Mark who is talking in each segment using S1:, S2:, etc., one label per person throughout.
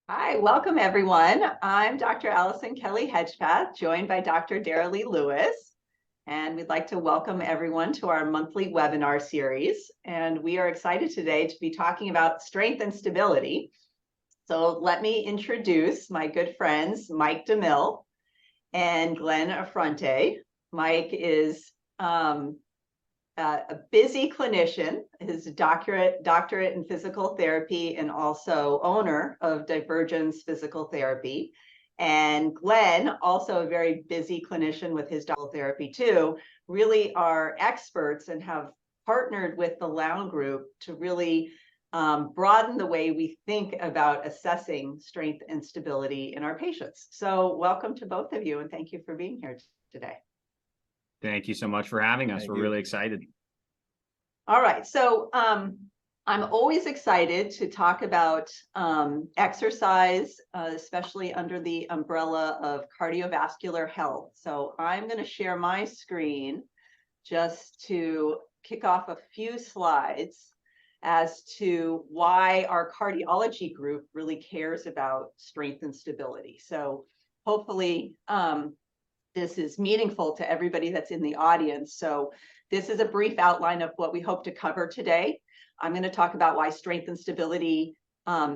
S1: Hi, welcome everyone. I'm Dr. Allison Kelly Hedgepath, joined by Dr. Dara Lee Lewis, and we'd like to welcome everyone to our monthly webinar series. And we are excited today to be talking about strength and stability. So let me introduce my good friends, Mike DeMille and Glenn Affrunti. Mike is a busy clinician, his doctorate in physical therapy, and also owner of Divergence Physical Therapy. And Glenn, also a very busy clinician with his physical therapy too, really are experts and have partnered with the Lown group to really broaden the way we think about assessing strength and stability in our patients. So welcome to both of you, and thank you for being here today.
S2: Thank you so much for having us. We're really excited.
S1: All right, so I'm always excited to talk about exercise, especially under the umbrella of cardiovascular health. So I'm going to share my screen just to kick off a few slides as to why our cardiology group really cares about strength and stability. So hopefully this is meaningful to everybody that's in the audience. So this is a brief outline of what we hope to cover today. I'm going to talk about why strength and stability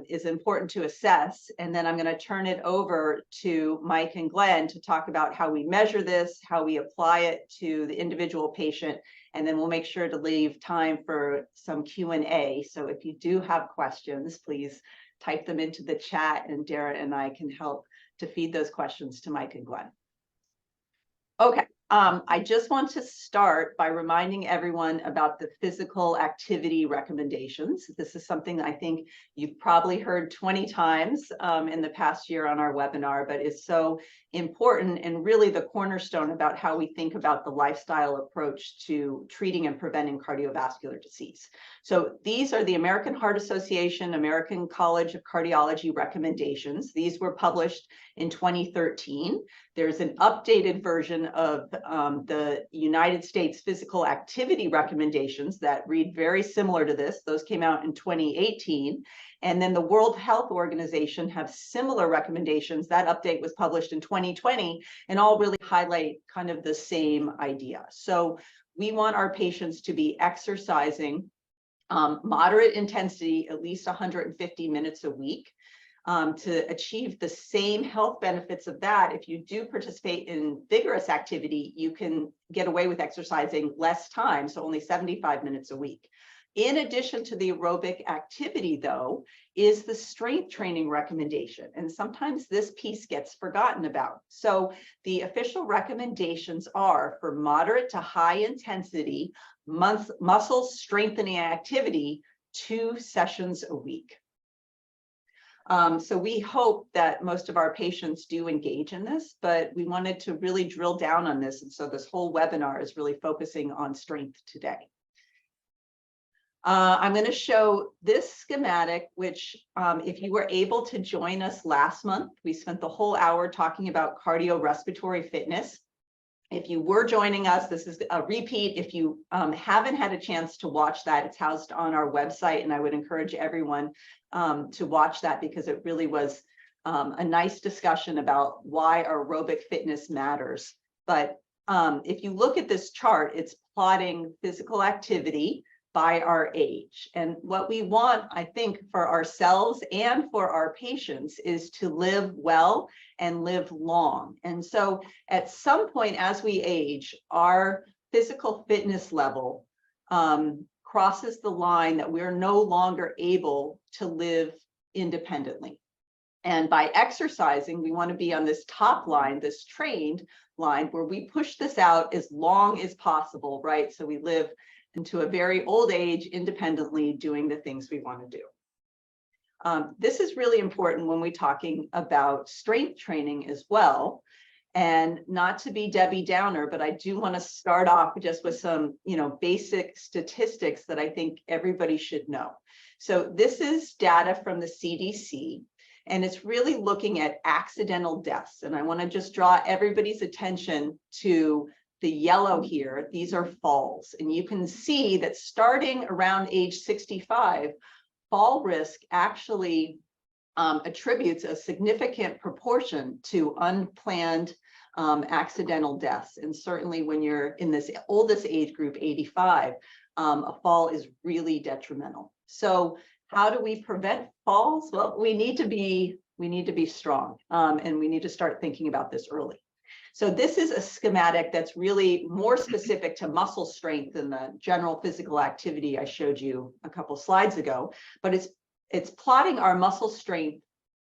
S1: is important to assess, and then I'm going to turn it over to Mike and Glenn to talk about how we measure this, how we apply it to the individual patient, and then we'll make sure to leave time for some Q&A. So if you do have questions, please type them into the chat, and Dara and I can help to feed those questions to Mike and Glenn. Okay, I just want to start by reminding everyone about the physical activity recommendations. This is something I think you've probably heard 20 times in the past year on our webinar, but is so important and really the cornerstone about how we think about the lifestyle approach to treating and preventing cardiovascular disease. So these are the American Heart Association, American College of Cardiology recommendations. These were published in 2013. There's an updated version of the United States Physical Activity recommendations that read very similar to this. Those came out in 2018. And then the World Health Organization have similar recommendations. That update was published in 2020 and all really highlight kind of the same idea. So we want our patients to be exercising moderate intensity, at least 150 minutes a week. To achieve the same health benefits of that, if you do participate in vigorous activity, you can get away with exercising less time, so only 75 minutes a week. In addition to the aerobic activity, though, is the strength training recommendation. And sometimes this piece gets forgotten about. So the official recommendations are for moderate to high intensity muscle strengthening activity, 2 sessions a week. So we hope that most of our patients do engage in this, but we wanted to really drill down on this. And so this whole webinar is really focusing on strength today. I'm going to show this schematic, which if you were able to join us last month, we spent the whole hour talking about cardiorespiratory fitness. If you were joining us, this is a repeat. If you haven't had a chance to watch that, it's housed on our website, and I would encourage everyone to watch that because it really was a nice discussion about why aerobic fitness matters. But if you look at this chart, it's plotting physical activity by our age. And what we want, I think, for ourselves and for our patients is to live well and live long. And so at some point as we age, our physical fitness level crosses the line that we're no longer able to live independently. And by exercising, we want to be on this top line, this trained line, where we push this out as long as possible, right? So we live into a very old age independently doing the things we want to do. This is really important when we're talking about strength training as well. And not to be Debbie Downer, but I do want to start off just with some, basic statistics that I think everybody should know. So this is data from the CDC, and it's really looking at accidental deaths. And I want to just draw everybody's attention to the yellow here. These are falls. And you can see that starting around age 65, fall risk actually attributes a significant proportion to unplanned accidental deaths. And certainly when you're in this oldest age group, 85, a fall is really detrimental. So how do we prevent falls? Well, we need to be strong, and we need to start thinking about this early. So this is a schematic that's really more specific to muscle strength than the general physical activity I showed you a couple slides ago, but it's plotting our muscle strength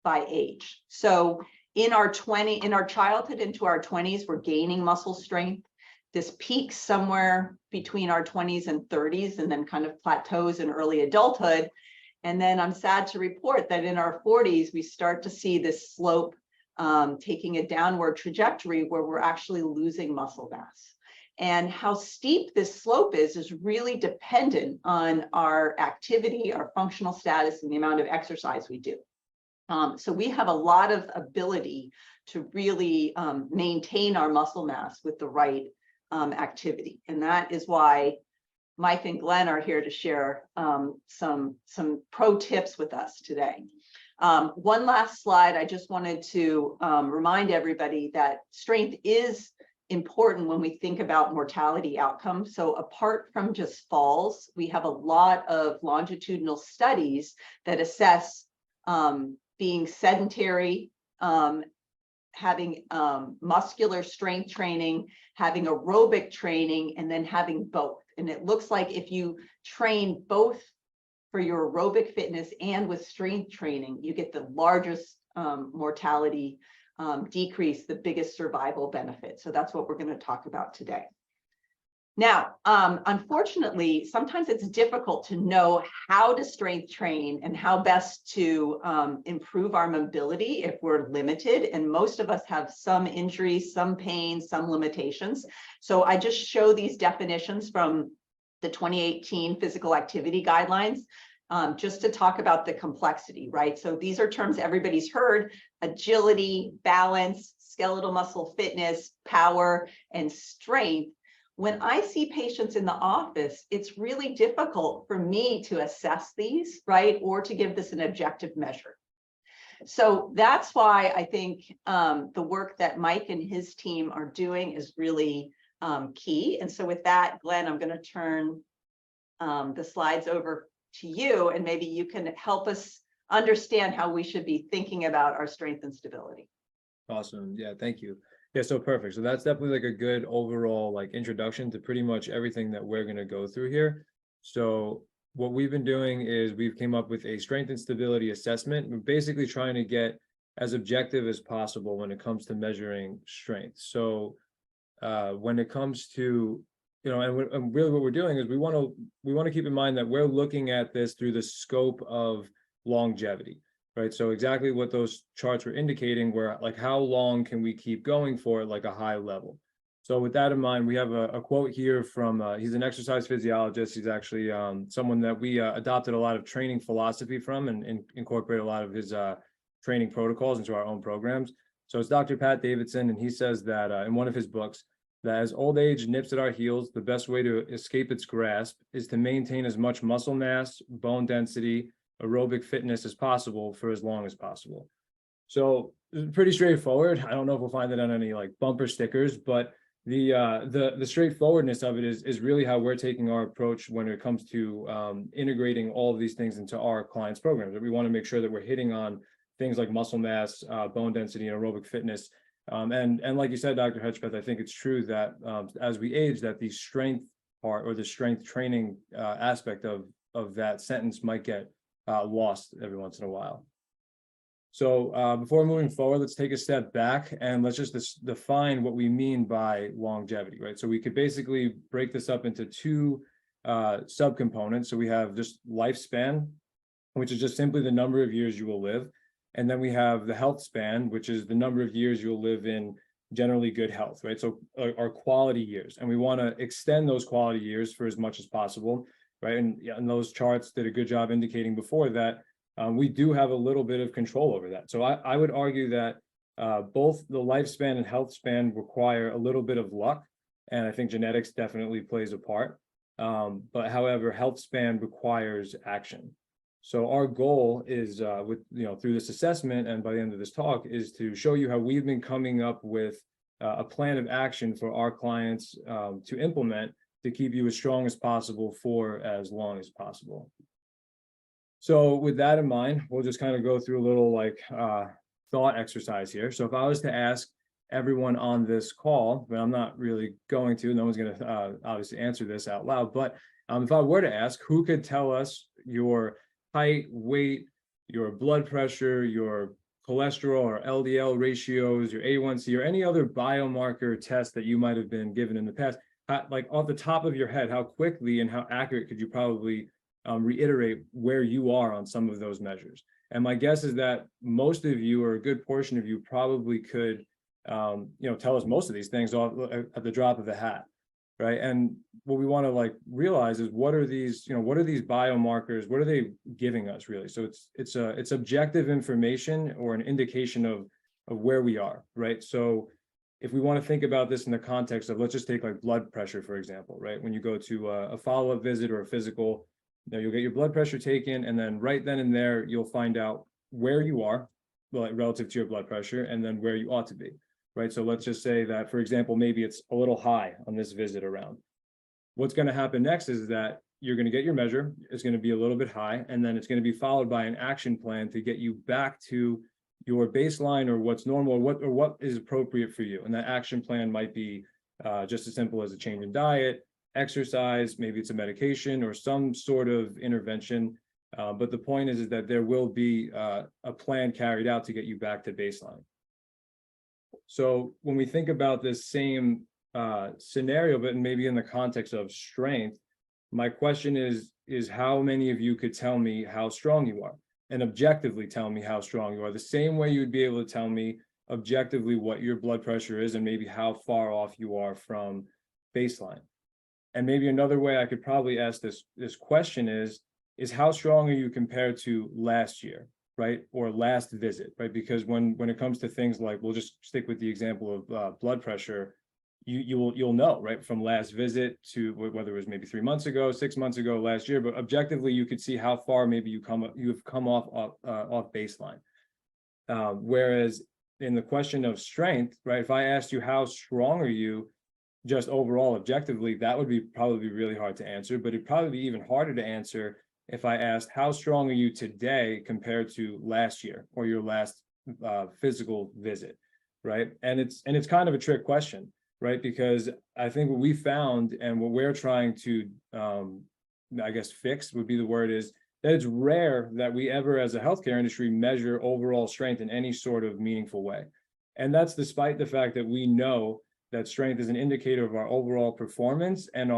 S1: by age. So in our childhood into our 20s, we're gaining muscle strength. This peaks somewhere between our 20s and 30s and then kind of plateaus in early adulthood. And then I'm sad to report that in our 40s, we start to see this slope taking a downward trajectory where we're actually losing muscle mass. And how steep this slope is really dependent on our activity, our functional status, and the amount of exercise we do. So we have a lot of ability to really maintain our muscle mass with the right activity. And that is why Mike and Glenn are here to share some pro tips with us today. One last slide. I just wanted to remind everybody that strength is important when we think about mortality outcomes. So apart from just falls, we have a lot of longitudinal studies that assess being sedentary, having muscular strength training, having aerobic training, and then having both. And it looks like if you train both for your aerobic fitness and with strength training, you get the largest mortality decrease, the biggest survival benefit. So that's what we're going to talk about today. Now, unfortunately, sometimes it's difficult to know how to strength train and how best to improve our mobility if we're limited. And most of us have some injuries, some pain, some limitations. So I just show these definitions from the 2018 physical activity guidelines, just to talk about the complexity, right? So these are terms everybody's heard: agility, balance, skeletal muscle fitness, power, and strength. When I see patients in the office, it's really difficult for me to assess these, right? Or to give this an objective measure. So that's why I think the work that Mike and his team are doing is really key. And so with that, Glenn, I'm going to turn the slides over to you, and maybe you can help us understand how we should be thinking about our strength and stability.
S3: Awesome. Yeah, thank you. Yeah, so perfect. So that's definitely like a good overall like introduction to pretty much everything that we're going to go through here. So what we've been doing is we've came up with a strength and stability assessment. We're basically trying to get as objective as possible when it comes to measuring strength. So when it comes to, you know, and really what we're doing is we want to keep in mind that we're looking at this through the scope of longevity. Right. So exactly what those charts were indicating were like, how long can we keep going for like a high level? So with that in mind, we have a quote here from, he's an exercise physiologist. He's actually someone that we adopted a lot of training philosophy from and incorporate a lot of his training protocols into our own programs. So it's Dr. Pat Davidson, and he says that in one of his books, that as old age nips at our heels, the best way to escape its grasp is to maintain as much muscle mass, bone density, aerobic fitness as possible for as long as possible. So pretty straightforward. I don't know if we'll find it on any like bumper stickers, but the straightforwardness of it is really how we're taking our approach when it comes to integrating all of these things into our clients' programs. That we want to make sure that we're hitting on things like muscle mass, bone density, and aerobic fitness. And like you said, Dr. Hedgepeth, I think it's true that as we age, that the strength part or the strength training aspect of that sentence might get lost every once in a while. So before moving forward, let's take a step back and let's just define what we mean by longevity, right? So we could basically break this up into two subcomponents. So we have just lifespan, which is just simply the number of years you will live. And then we have the health span, which is the number of years you'll live in generally good health, right? So our quality years, and we want to extend those quality years for as much as possible. Right. And those charts did a good job indicating before that we do have a little bit of control over that. So I would argue that both the lifespan and health span require a little bit of luck. And I think genetics definitely plays a part. But however, health span requires action. So our goal is through this assessment and by the end of this talk is to show you how we've been coming up with a plan of action for our clients to implement to keep you as strong as possible for as long as possible. So with that in mind, we'll just kind of go through a little thought exercise here. So if I was to ask everyone on this call, but I'm not really going to, no one's going to obviously answer this out loud, but if I were to ask, who could tell us your height, weight, your blood pressure, your cholesterol or LDL ratios, your A1C, or any other biomarker test that you might have been given in the past, like off the top of your head, how quickly and how accurate could you probably reiterate where you are on some of those measures? And my guess is that most of you, or a good portion of you, probably could tell us most of these things off at the drop of a hat, right? And what we want to realize is what are these biomarkers? What are they giving us really? So it's objective information or an indication of where we are, right? So if we want to think about this in the context of, let's just take blood pressure, for example, right? When you go to a follow-up visit or a physical, you'll get your blood pressure taken, and then right then and there, you'll find out where you are relative to your blood pressure, and then where you ought to be, right? So let's just say that, for example, maybe it's a little high on this visit around. What's going to happen next is that you're going to get your measure. It's going to be a little bit high, and then it's going to be followed by an action plan to get you back to your baseline or what's normal, or what is appropriate for you. And that action plan might be just as simple as a change in diet, exercise, maybe it's a medication or some sort of intervention. But the point is that there will be a plan carried out to get you back to baseline. So when we think about this same scenario, but maybe in the context of strength, my question is how many of you could tell me how strong you are, and objectively tell me how strong you are, the same way you'd be able to tell me objectively what your blood pressure is and maybe how far off you are from baseline. And maybe another way I could probably ask this question is how strong are you compared to last year, right? Or last visit, right? Because when it comes to things like, we'll just stick with the example of blood pressure, you'll know, right? From last visit to whether it was maybe 3 months ago, 6 months ago, last year, but objectively you could see how far maybe you've come off baseline. Whereas in the question of strength, right? If I asked you how strong are you, just overall objectively, that would probably be really hard to answer, but it'd probably be even harder to answer if I asked how strong are you today compared to last year or your last physical visit, right? And it's kind of a trick question, right? Because I think what we found and what we're trying to, fix would be the word, is that it's rare that we ever, as a healthcare industry, measure overall strength in any sort of meaningful way. And that's despite the fact that we know that strength is an indicator of our overall performance and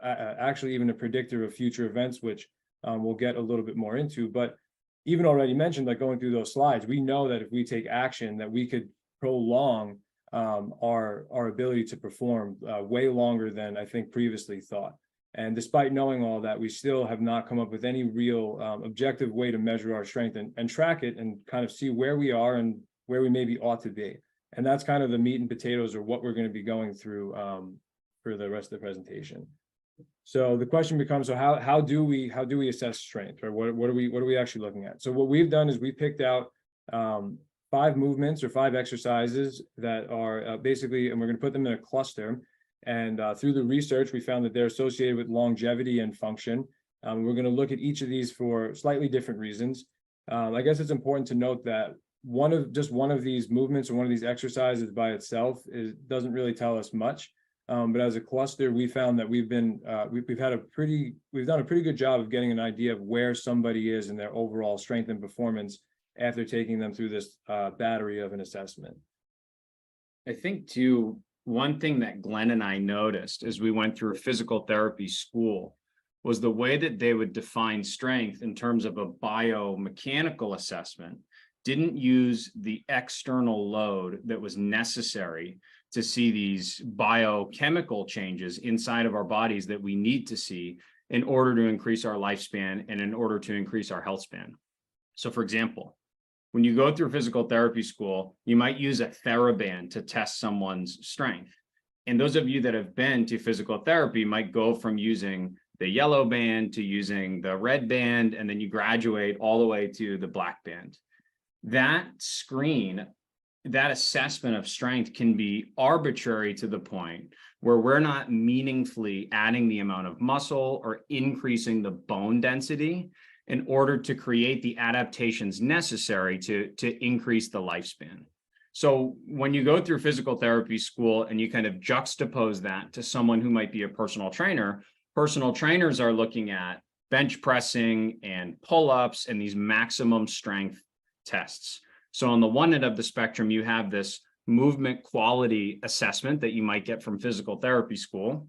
S3: actually even a predictor of future events, which we'll get a little bit more into. But even already mentioned, going through those slides, we know that if we take action, that we could prolong our ability to perform way longer than I think previously thought. And despite knowing all that, we still have not come up with any real objective way to measure our strength and track it and kind of see where we are and where we maybe ought to be. And that's kind of the meat and potatoes, or what we're going to be going through for the rest of the presentation. So the question becomes: so how do we assess strength, or what are we actually looking at? So what we've done is we picked out 5 movements or 5 exercises that are basically, and we're going to put them in a cluster. And through the research, we found that they're associated with longevity and function. We're going to look at each of these for slightly different reasons. I guess it's important to note that one of these movements or one of these exercises by itself doesn't really tell us much. But as a cluster, we found that we've done a pretty good job of getting an idea of where somebody is in their overall strength and performance after taking them through this battery of an assessment.
S2: I think too, one thing that Glenn and I noticed as we went through physical therapy school was the way that they would define strength in terms of a biomechanical assessment didn't use the external load that was necessary to see these biochemical changes inside of our bodies that we need to see in order to increase our lifespan and in order to increase our health span. So for example, when you go through physical therapy school, you might use a TheraBand to test someone's strength. And those of you that have been to physical therapy might go from using the yellow band to using the red band, and then you graduate all the way to the black band. That screen, that assessment of strength can be arbitrary to the point where we're not meaningfully adding the amount of muscle or increasing the bone density in order to create the adaptations necessary to increase the lifespan. So when you go through physical therapy school and you kind of juxtapose that to someone who might be a personal trainers are looking at bench pressing and pull-ups and these maximum strength tests. So on the one end of the spectrum, you have this movement quality assessment that you might get from physical therapy school.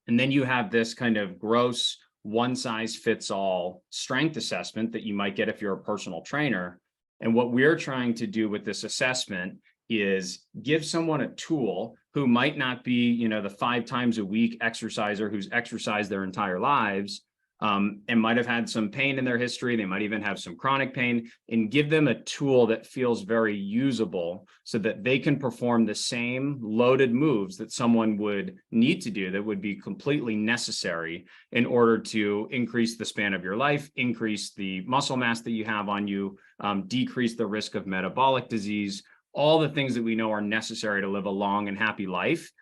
S2: And then you have this kind of gross one-size-fits-all strength assessment that you might get if you're a personal trainer. And what we're trying to do with this assessment is give someone a tool who might not be, the 5 times a week exerciser who's exercised their entire lives, and might have had some pain in their history. They might even have some chronic pain, and give them a tool that feels very usable so that they can perform the same loaded moves that someone would need to do that would be completely necessary in order to increase the span of your life, increase the muscle mass that you have on you, decrease the risk of metabolic disease, all the things that we know are necessary to live a long and happy life.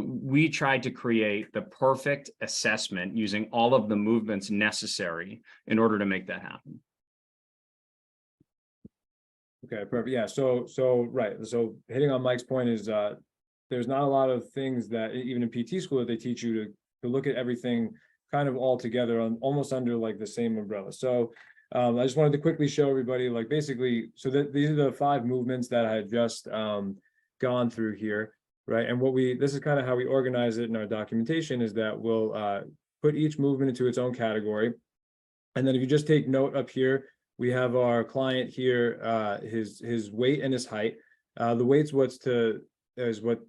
S2: We tried to create the perfect assessment using all of the movements necessary in order to make that happen.
S3: Okay, perfect. Yeah. So right. So hitting on Mike's point is there's not a lot of things that even in PT school that they teach you to look at everything kind of all together on almost under like the same umbrella. So I just wanted to quickly show everybody like basically, so that these are the 5 movements that I had just gone through here. Right. And this is kind of how we organize it in our documentation, is that we'll put each movement into its own category. And then if you just take note up here, we have our client here, his weight and his height. The weight's is what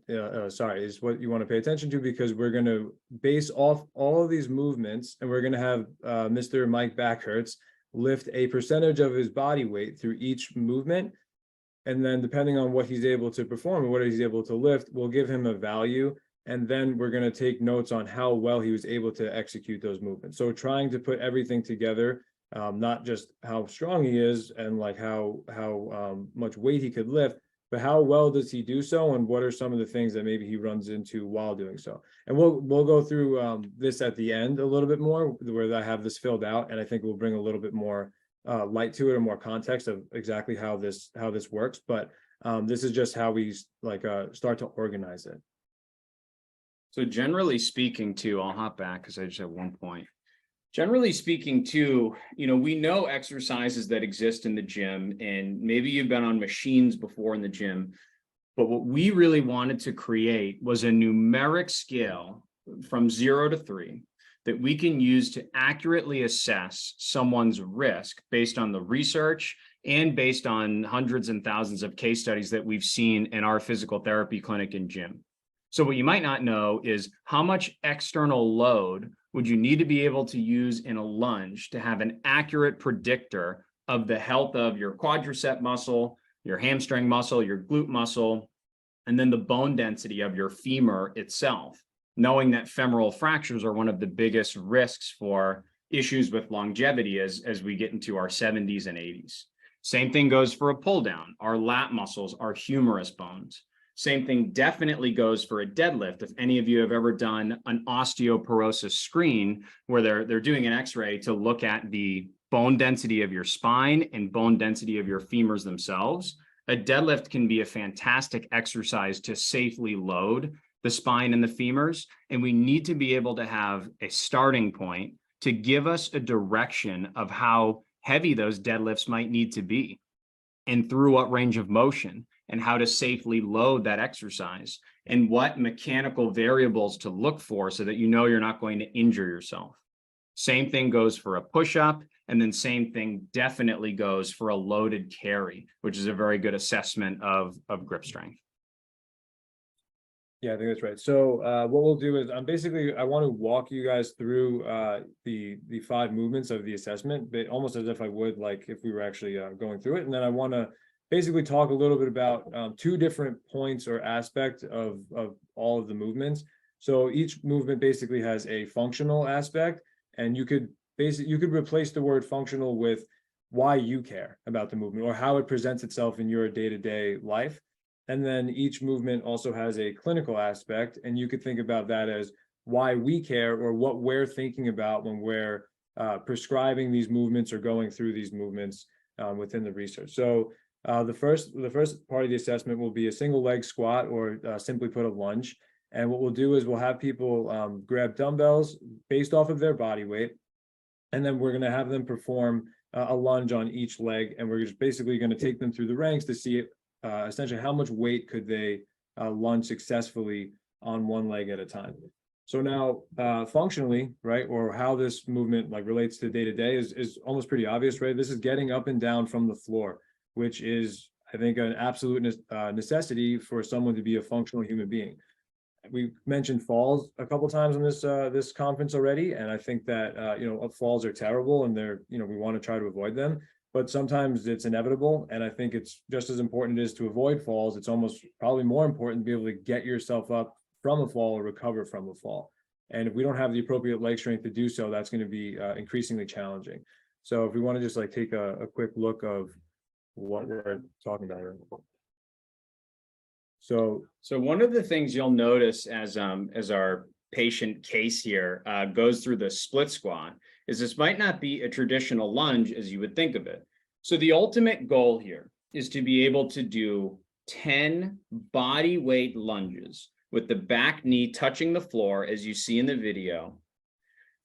S3: you want to pay attention to, because we're going to base off all of these movements, and we're going to have Mr. Mike Backhurts lift a percentage of his body weight through each movement. And then depending on what he's able to perform and what he's able to lift, we'll give him a value. And then we're going to take notes on how well he was able to execute those movements. So trying to put everything together, not just how strong he is and like how much weight he could lift, but how well does he do so, and what are some of the things that maybe he runs into while doing so. And we'll go through this at the end a little bit more, where I have this filled out, and I think we'll bring a little bit more light to it, or more context of exactly how this works. But this is just how we start to organize it.
S2: So generally speaking too, I'll hop back because I just have one point. Generally speaking too, we know exercises that exist in the gym, and maybe you've been on machines before in the gym, but what we really wanted to create was a numeric scale from 0 to 3 that we can use to accurately assess someone's risk based on the research and based on hundreds and thousands of case studies that we've seen in our physical therapy clinic and gym. So what you might not know is how much external load would you need to be able to use in a lunge to have an accurate predictor of the health of your quadricep muscle, your hamstring muscle, your glute muscle, and then the bone density of your femur itself, knowing that femoral fractures are one of the biggest risks for issues with longevity as we get into our 70s and 80s. Same thing goes for a pull down. Our lat muscles are humerus bones. Same thing definitely goes for a deadlift. If any of you have ever done an osteoporosis screen where they're doing an x-ray to look at the bone density of your spine and bone density of your femurs themselves, a deadlift can be a fantastic exercise to safely load the spine and the femurs. And we need to be able to have a starting point to give us a direction of how heavy those deadlifts might need to be and through what range of motion, and how to safely load that exercise, and what mechanical variables to look for so that you're not going to injure yourself. Same thing goes for a push-up, and then same thing definitely goes for a loaded carry, which is a very good assessment of grip strength.
S3: Yeah, I think that's right. So what we'll do is I want to walk you guys through the 5 movements of the assessment, but almost as if I would like if we were actually going through it. And then I want to basically talk a little bit about 2 different points or aspects of all of the movements. So each movement basically has a functional aspect And you could replace the word functional with why you care about the movement or how it presents itself in your day-to-day life. And then each movement also has a clinical aspect, and you could think about that as why we care or what we're thinking about when we're prescribing these movements or going through these movements within the research. So the first part of the assessment will be a single leg squat, or simply put, a lunge. And what we'll do is we'll have people grab dumbbells based off of their body weight, and then we're going to have them perform a lunge on each leg, and we're just basically going to take them through the ranks to see essentially how much weight could they lunge successfully on one leg at a time. So now functionally, right, or how this movement like relates to day to day is almost pretty obvious, right? This is getting up and down from the floor, which is, I think, an absolute necessity for someone to be a functional human being. We mentioned falls a couple times on this conference already, and I think that falls are terrible, and they're we want to try to avoid them. But sometimes it's inevitable, and I think it's just as important as to avoid falls. It's almost probably more important to be able to get yourself up from a fall or recover from a fall. And if we don't have the appropriate leg strength to do so, that's going to be increasingly challenging. So if we want to just like take a quick look of what we're talking about here. So
S2: one of the things you'll notice as our patient case here goes through the split squat is this might not be a traditional lunge as you would think of it. So the ultimate goal here is to be able to do 10 body weight lunges with the back knee touching the floor, as you see in the video,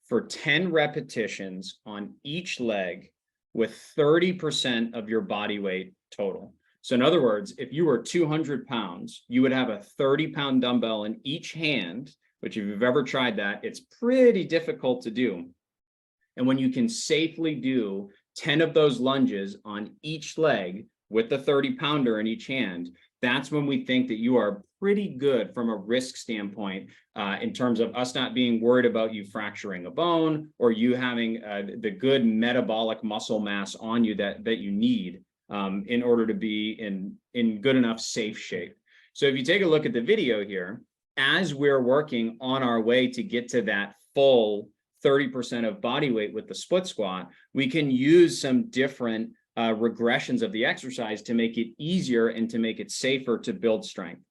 S2: for 10 repetitions on each leg with 30% of your body weight total. So in other words, if you were 200 pounds, you would have a 30-pound dumbbell in each hand, which if you've ever tried that, it's pretty difficult to do. And when you can safely do 10 of those lunges on each leg with the 30-pounder in each hand, that's when we think that you are pretty good from a risk standpoint in terms of us not being worried about you fracturing a bone or you having the good metabolic muscle mass on you that you need in order to be in good enough safe shape. So if you take a look at the video here, as we're working on our way to get to that full 30% of body weight with the split squat, we can use some different regressions of the exercise to make it easier and to make it safer to build strength.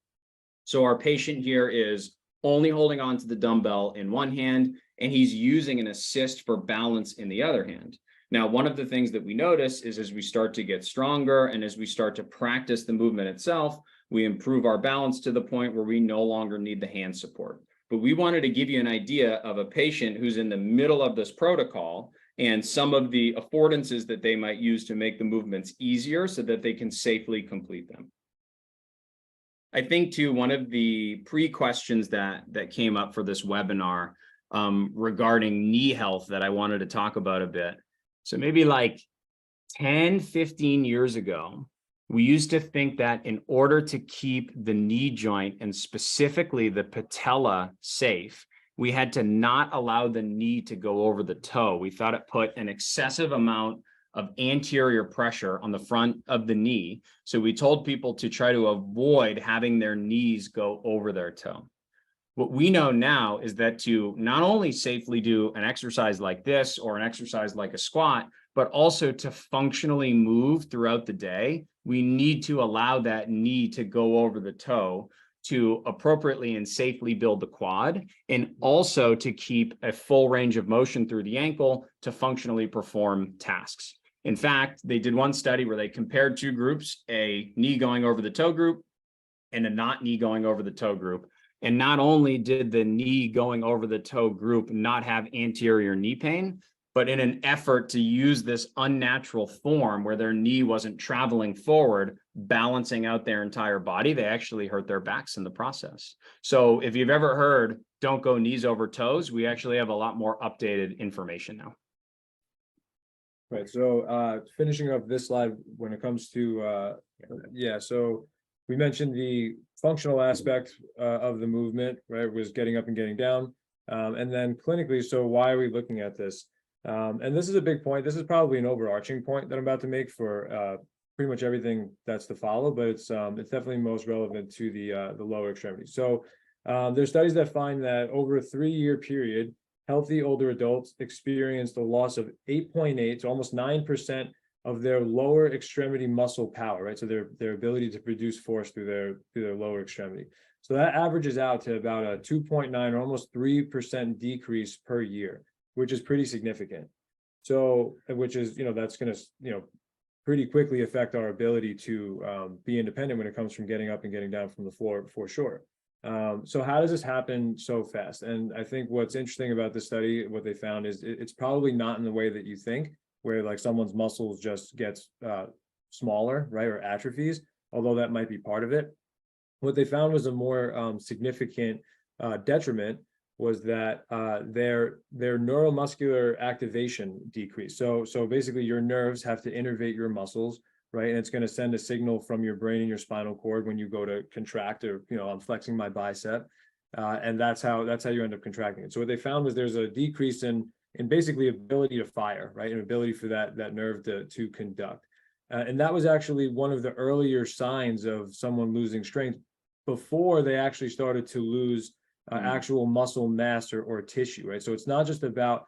S2: So our patient here is only holding on to the dumbbell in one hand, and he's using an assist for balance in the other hand. Now, one of the things that we notice is as we start to get stronger and as we start to practice the movement itself, we improve our balance to the point where we no longer need the hand support. But we wanted to give you an idea of a patient who's in the middle of this protocol and some of the affordances that they might use to make the movements easier so that they can safely complete them. I think too, one of the pre-questions that came up for this webinar regarding knee health that I wanted to talk about a bit. So maybe like 10, 15 years ago, we used to think that in order to keep the knee joint and specifically the patella safe, we had to not allow the knee to go over the toe. We thought it put an excessive amount of anterior pressure on the front of the knee. So we told people to try to avoid having their knees go over their toe. What we know now is that to not only safely do an exercise like this or an exercise like a squat, but also to functionally move throughout the day, we need to allow that knee to go over the toe to appropriately and safely build the quad, and also to keep a full range of motion through the ankle to functionally perform tasks. In fact, they did one study where they compared two groups, a knee going over the toe group and a not knee going over the toe group. And not only did the knee going over the toe group not have anterior knee pain, but in an effort to use this unnatural form where their knee wasn't traveling forward, balancing out their entire body, they actually hurt their backs in the process. So if you've ever heard, don't go knees over toes, we actually have a lot more updated information now.
S3: Right, so finishing up this slide when it comes to, so we mentioned the functional aspect of the movement, right, was getting up and getting down. And then clinically, so why are we looking at this? And this is a big point. This is probably an overarching point that I'm about to make for pretty much everything that's to follow, but it's definitely most relevant to the lower extremity. So there's studies that find that over a 3-year period, healthy older adults experienced a loss of 8.8 to almost 9% of their lower extremity muscle power, right? So their ability to produce force through their lower extremity. So that averages out to about a 2.9 or almost 3% decrease per year, which is pretty significant. So, which is, that's going to, pretty quickly affect our ability to be independent when it comes from getting up and getting down from the floor, for sure. So how does this happen so fast? And I think what's interesting about this study, what they found is it's probably not in the way that you think, where like someone's muscles just gets smaller, right, or atrophies, although that might be part of it. What they found was a more significant detriment was that their neuromuscular activation decreased. So basically your nerves have to innervate your muscles, right? And it's going to send a signal from your brain and your spinal cord when you go to contract, or, I'm flexing my bicep. And that's how you end up contracting it. So what they found was there's a decrease in basically ability to fire, right? And ability for that nerve to conduct. And that was actually one of the earlier signs of someone losing strength before they actually started to lose actual muscle mass or tissue, right? So it's not just about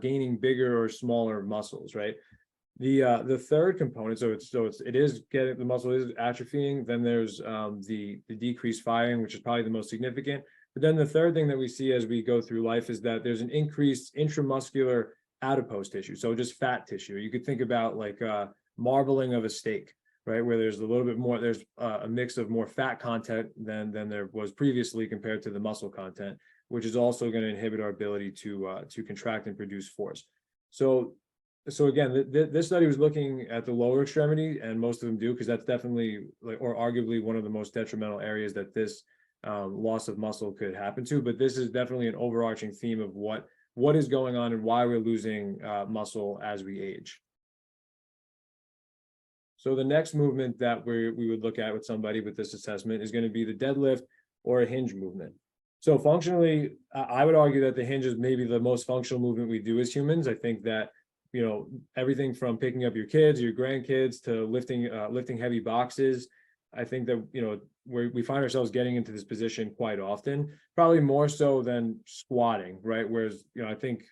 S3: gaining bigger or smaller muscles, right? The third component, it is getting, the muscle is atrophying. Then there's the decreased firing, which is probably the most significant. But then the third thing that we see as we go through life is that there's an increased intramuscular adipose tissue, so just fat tissue. You could think about like marbling of a steak, right, where there's a little bit more, there's a mix of more fat content than there was previously compared to the muscle content, which is also going to inhibit our ability to contract and produce force. So again, this study was looking at the lower extremity, and most of them do, because that's definitely, or arguably, one of the most detrimental areas that this loss of muscle could happen to. But this is definitely an overarching theme of what is going on and why we're losing muscle as we age. So the next movement that we would look at with somebody with this assessment is going to be the deadlift or a hinge movement. So functionally, I would argue that the hinge is maybe the most functional movement we do as humans. I think that, everything from picking up your kids, your grandkids, to lifting heavy boxes. I think that, we find ourselves getting into this position quite often, probably more so than squatting, right? Whereas, I think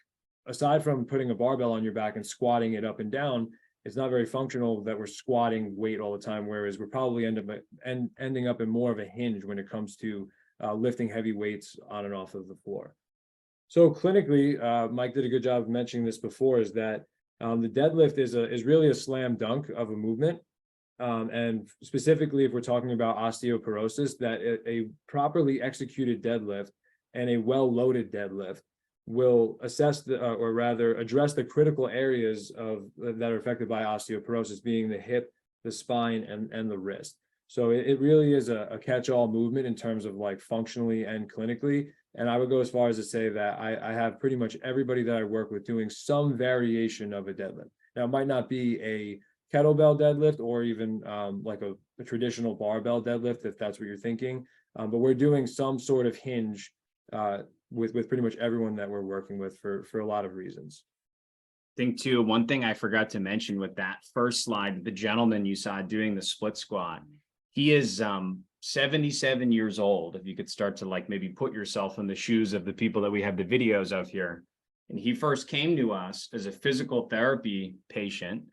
S3: aside from putting a barbell on your back and squatting it up and down, it's not very functional that we're squatting weight all the time, whereas we're probably ending up in more of a hinge when it comes to lifting heavy weights on and off of the floor. So clinically, Mike did a good job of mentioning this before, is that the deadlift is really a slam dunk of a movement. And specifically, if we're talking about osteoporosis, that a properly executed deadlift and a well-loaded deadlift will assess or rather address the critical areas that are affected by osteoporosis, being the hip, the spine, and the wrist. So it really is a catch-all movement in terms of like functionally and clinically. And I would go as far as to say that I have pretty much everybody that I work with doing some variation of a deadlift. Now, it might not be a kettlebell deadlift or even like a traditional barbell deadlift, if that's what you're thinking. But we're doing some sort of hinge with pretty much everyone that we're working with for a lot of reasons.
S2: I think too, one thing I forgot to mention with that first slide, the gentleman you saw doing the split squat, he is 77 years old. If you could start to like maybe put yourself in the shoes of the people that we have the videos of here. And he first came to us as a physical therapy patient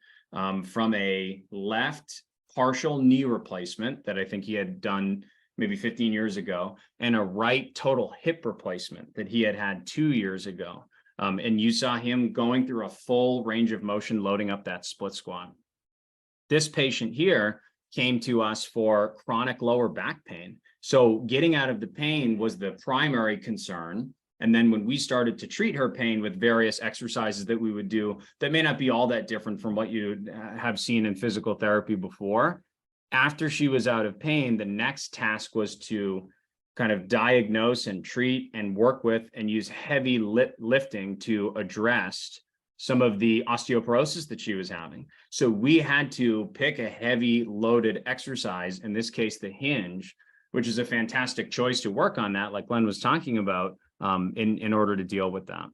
S2: from a left partial knee replacement that I think he had done maybe 15 years ago, and a right total hip replacement that he had 2 years ago. And you saw him going through a full range of motion, loading up that split squat. This patient here came to us for chronic lower back pain. So getting out of the pain was the primary concern. And then when we started to treat her pain with various exercises that we would do that may not be all that different from what you have seen in physical therapy before, after she was out of pain, the next task was to kind of diagnose and treat and work with and use heavy lifting to address some of the osteoporosis that she was having. So we had to pick a heavy loaded exercise, in this case, the hinge, which is a fantastic choice to work on that, like Glenn was talking about, in order to deal with that.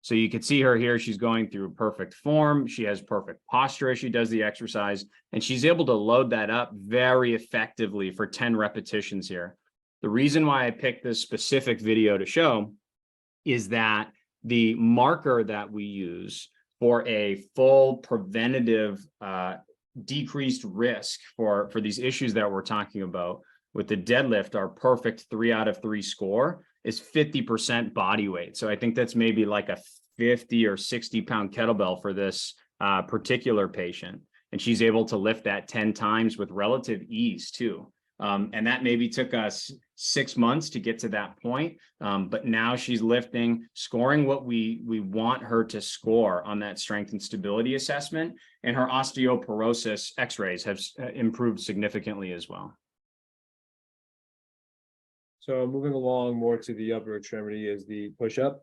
S2: So you can see her here, she's going through perfect form. She has perfect posture as she does the exercise, and she's able to load that up very effectively for 10 repetitions here. The reason why I picked this specific video to show is that the marker that we use for a full preventative decreased risk for these issues that we're talking about with the deadlift, our perfect 3 out of 3 score is 50% body weight. So I think that's maybe like a 50 or 60 pound kettlebell for this particular patient. And she's able to lift that 10 times with relative ease too. And that maybe took us 6 months to get to that point. But now she's lifting, scoring what we want her to score on that strength and stability assessment. And her osteoporosis x-rays have improved significantly as well.
S3: So moving along more to the upper extremity is the push-up.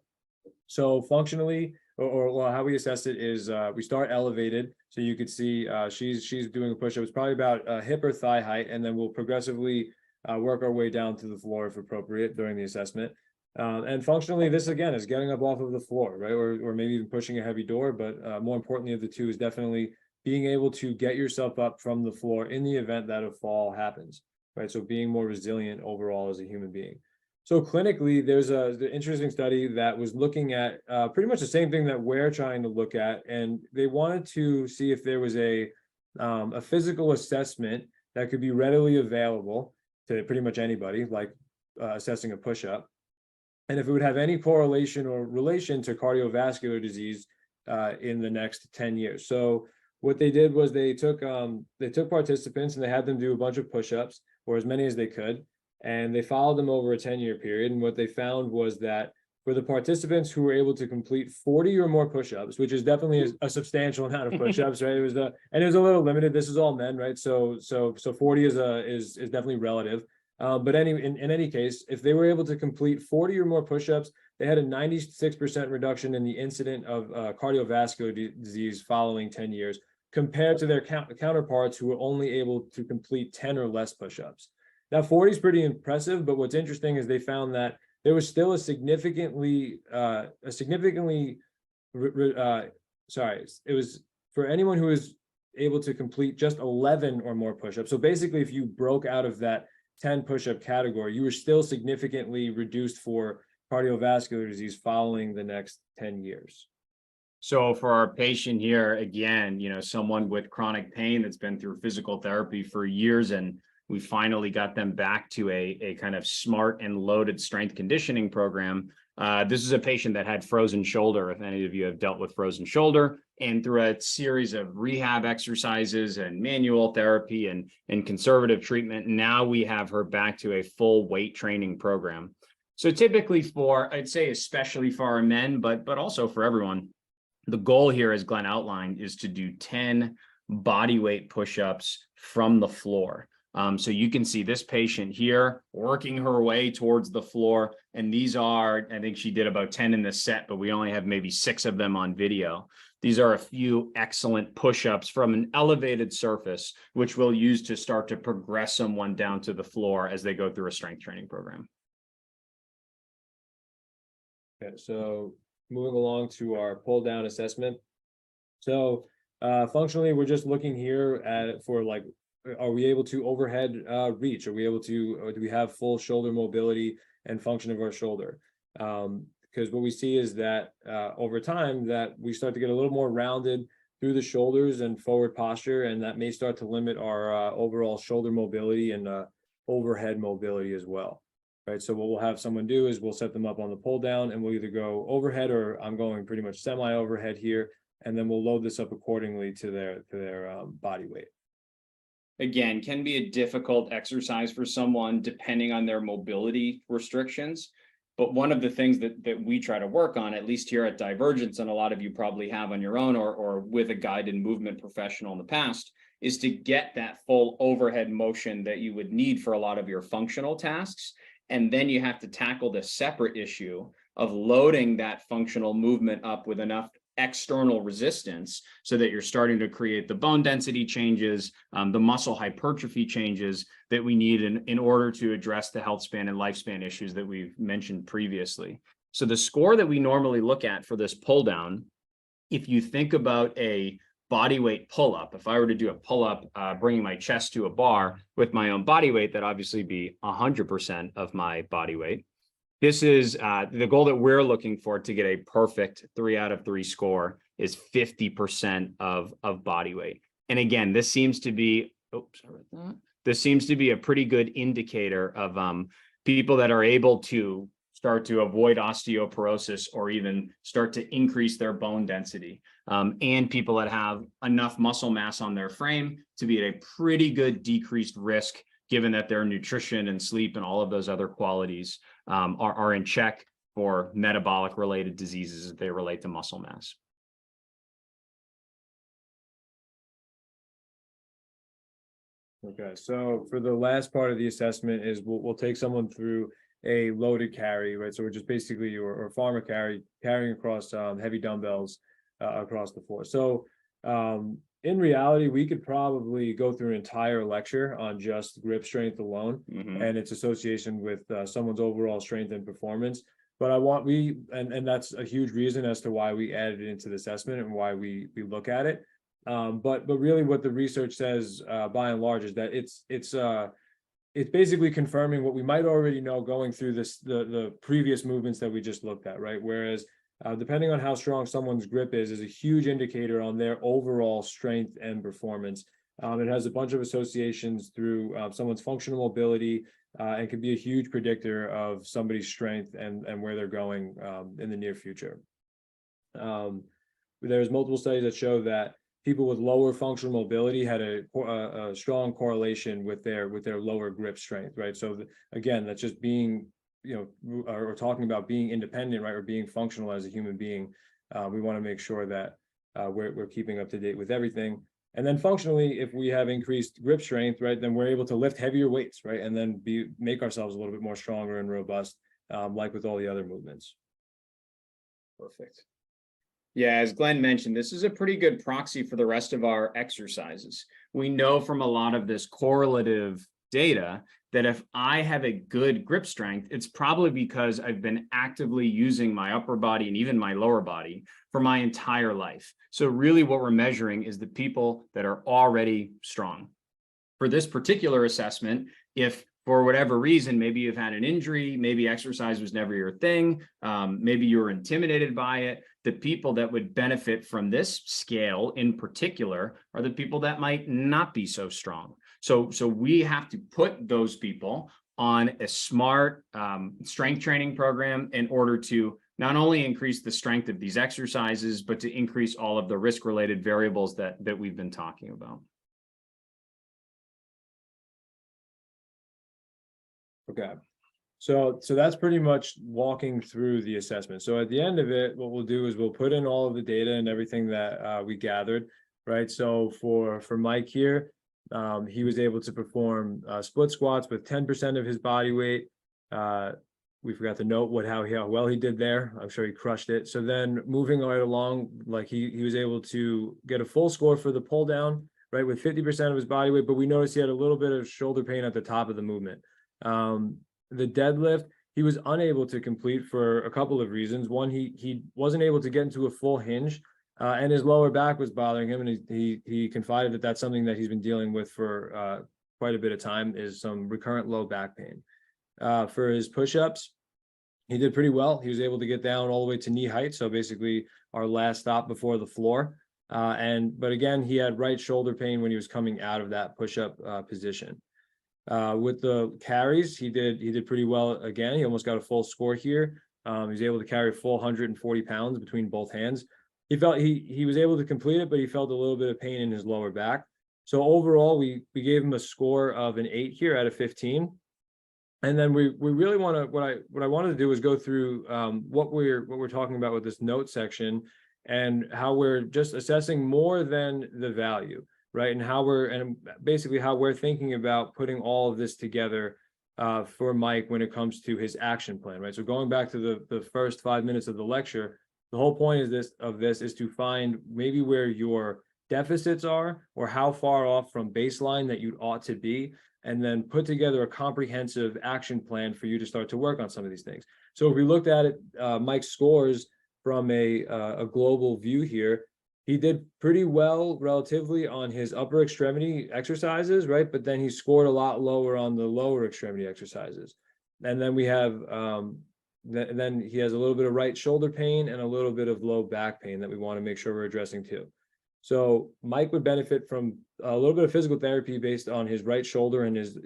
S3: So functionally, or how we assess it is we start elevated. So you could see she's doing a push-up. It's probably about hip or thigh height, and then we'll progressively work our way down to the floor if appropriate during the assessment. And functionally, this again is getting up off of the floor, right? Or maybe even pushing a heavy door, but more importantly of the two is definitely being able to get yourself up from the floor in the event that a fall happens, right? So being more resilient overall as a human being. So clinically, there's the interesting study that was looking at pretty much the same thing that we're trying to look at, and they wanted to see if there was a physical assessment that could be readily available to pretty much anybody, like assessing a push-up, and if it would have any correlation or relation to cardiovascular disease in the next 10 years. So what they did was they took participants and they had them do a bunch of push-ups, or as many as they could. And they followed them over a 10-year period. And what they found was that for the participants who were able to complete 40 or more push-ups, which is definitely a substantial amount of push-ups, right? It was a little limited. This is all men, right? So 40 is definitely relative. But in any case, if they were able to complete 40 or more push-ups, they had a 96% reduction in the incident of cardiovascular disease following 10 years, compared to their counterparts who were only able to complete 10 or less push-ups. Now, 40 is pretty impressive, but what's interesting is they found that there was still it was for anyone who was able to complete just 11 or more push-ups. So basically, if you broke out of that 10 push-up category, you were still significantly reduced for cardiovascular disease following the next 10 years.
S2: So for our patient here, again, someone with chronic pain that's been through physical therapy for years, and we finally got them back to a kind of smart and loaded strength conditioning program. This is a patient that had frozen shoulder, if any of you have dealt with frozen shoulder, and through a series of rehab exercises and manual therapy and conservative treatment, now we have her back to a full weight training program. So typically I'd say especially for our men, but also for everyone, the goal here, as Glenn outlined, is to do 10 body weight push-ups from the floor. So you can see this patient here working her way towards the floor. And these are, I think she did about 10 in this set, but we only have maybe 6 of them on video. These are a few excellent push-ups from an elevated surface, which we'll use to start to progress someone down to the floor as they go through a strength training program.
S3: Okay, so moving along to our pull down assessment. So functionally, we're just looking here are we able to overhead reach? Are we able to, or do we have full shoulder mobility and function of our shoulder? Because what we see is that over time that we start to get a little more rounded through the shoulders and forward posture, and that may start to limit our overall shoulder mobility and overhead mobility as well. Right. So what we'll have someone do is we'll set them up on the pull down, and we'll either go overhead, or I'm going pretty much semi overhead here, and then we'll load this up accordingly to their body weight.
S2: Again, can be a difficult exercise for someone depending on their mobility restrictions. But one of the things that we try to work on, at least here at Divergence, and a lot of you probably have on your own or with a guided movement professional in the past, is to get that full overhead motion that you would need for a lot of your functional tasks. And then you have to tackle the separate issue of loading that functional movement up with enough external resistance so that you're starting to create the bone density changes, the muscle hypertrophy changes that we need in order to address the health span and lifespan issues that we've mentioned previously. So the score that we normally look at for this pull down, if you think about a body weight pull-up, if I were to do a pull-up, bringing my chest to a bar with my own body weight, that'd obviously be 100% of my body weight. This is the goal that we're looking for to get a perfect 3 out of 3 score is 50% of body weight. And again, this seems to be, this seems to be a pretty good indicator of people that are able to start to avoid osteoporosis or even start to increase their bone density, and people that have enough muscle mass on their frame to be at a pretty good decreased risk, given that their nutrition and sleep and all of those other qualities are in check for metabolic related diseases as they relate to muscle mass.
S3: Okay, so for the last part of the assessment is we'll take someone through a loaded carry, right? So we're just basically, or farmer carrying across heavy dumbbells across the floor. So in reality, we could probably go through an entire lecture on just grip strength alone and its association with someone's overall strength and performance. But and that's a huge reason as to why we added it into the assessment and why we look at it. But really what the research says by and large is that it's basically confirming what we might already know going through the previous movements that we just looked at, right? Whereas depending on how strong someone's grip is a huge indicator on their overall strength and performance. It has a bunch of associations through someone's functional mobility and can be a huge predictor of somebody's strength and where they're going in the near future. There's multiple studies that show that people with lower functional mobility had a strong correlation with their lower grip strength, right? So again, that's just being, or talking about being independent, right? Or being functional as a human being. We want to make sure that we're keeping up to date with everything. And then functionally, if we have increased grip strength, right, then we're able to lift heavier weights, right? And then make ourselves a little bit more stronger and robust, like with all the other movements.
S2: Perfect. Yeah, as Glenn mentioned, this is a pretty good proxy for the rest of our exercises. We know from a lot of this correlative data that if I have a good grip strength, it's probably because I've been actively using my upper body and even my lower body for my entire life. So really what we're measuring is the people that are already strong. For this particular assessment, if for whatever reason, maybe you've had an injury, maybe exercise was never your thing, maybe you were intimidated by it, the people that would benefit from this scale in particular are the people that might not be so strong. So we have to put those people on a smart strength training program in order to not only increase the strength of these exercises, but to increase all of the risk-related variables that we've been talking about.
S3: Okay, so that's pretty much walking through the assessment. So at the end of it, what we'll do is we'll put in all of the data and everything that we gathered, right? So for Mike here, he was able to perform split squats with 10% of his body weight. We forgot to note how well he did there. I'm sure he crushed it. So then moving right along, like he was able to get a full score for the pull down, right, with 50% of his body weight, but we noticed he had a little bit of shoulder pain at the top of the movement. The deadlift, he was unable to complete for a couple of reasons. One, he wasn't able to get into a full hinge, and his lower back was bothering him, and he confided that that's something that he's been dealing with for quite a bit of time, is some recurrent low back pain. For his push-ups, he did pretty well. He was able to get down all the way to knee height, so basically our last stop before the floor. But again, he had right shoulder pain when he was coming out of that push-up position. With the carries, he did pretty well again. He almost got a full score here. He was able to carry a full 140 pounds between both hands. He felt he was able to complete it, but he felt a little bit of pain in his lower back. So overall, we gave him a score of an 8 here out of 15. And then we really want to, what I wanted to do is go through what we're talking about with this note section and how we're just assessing more than the value. Right, and basically how we're thinking about putting all of this together for Mike when it comes to his action plan. Right, so going back to the first 5 minutes of the lecture, the whole point of this is to find maybe where your deficits are or how far off from baseline that you ought to be, and then put together a comprehensive action plan for you to start to work on some of these things. So if we looked at it, Mike's scores from a global view here. He did pretty well relatively on his upper extremity exercises, right? But then he scored a lot lower on the lower extremity exercises. And then we have Then he has a little bit of right shoulder pain and a little bit of low back pain that we want to make sure we're addressing too. So Mike would benefit from a little bit of physical therapy based on his right shoulder and his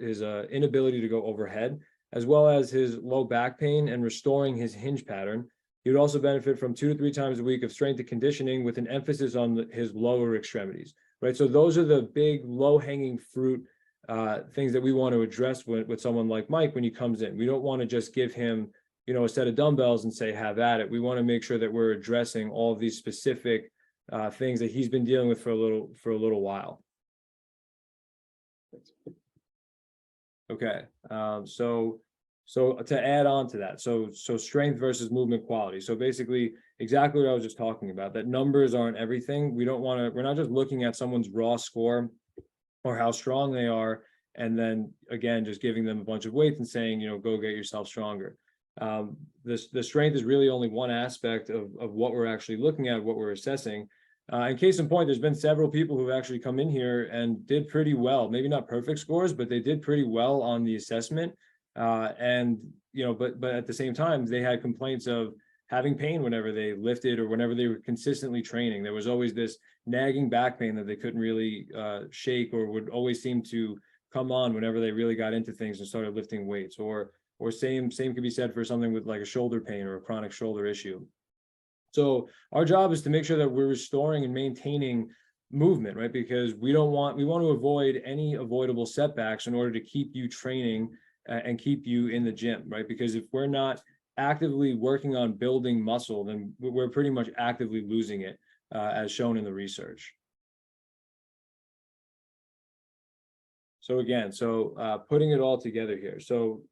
S3: inability to go overhead, as well as his low back pain and restoring his hinge pattern. He would also benefit from 2 to 3 times a week of strength and conditioning with an emphasis on his lower extremities, right? So those are the big low-hanging fruit things that we want to address with someone like Mike when he comes in. We don't want to just give him, a set of dumbbells and say, have at it. We want to make sure that we're addressing all of these specific things that he's been dealing with for a little while. Okay, so to add on to that, so strength versus movement quality. So basically, exactly what I was just talking about, that numbers aren't everything. We're not just looking at someone's raw score or how strong they are, and then again, just giving them a bunch of weights and saying, go get yourself stronger. The strength is really only one aspect of what we're actually looking at, what we're assessing. In case in point, there's been several people who've actually come in here and did pretty well, maybe not perfect scores, but they did pretty well on the assessment. But at the same time, they had complaints of having pain whenever they lifted or whenever they were consistently training. There was always this nagging back pain that they couldn't really shake, or would always seem to come on whenever they really got into things and started lifting weights. Or same could be said for something with like a shoulder pain or a chronic shoulder issue. So our job is to make sure that we're restoring and maintaining movement, right? Because we want to avoid any avoidable setbacks in order to keep you training and keep you in the gym, right? Because if we're not actively working on building muscle, then we're pretty much actively losing it, as shown in the research. So again, putting it all together here. So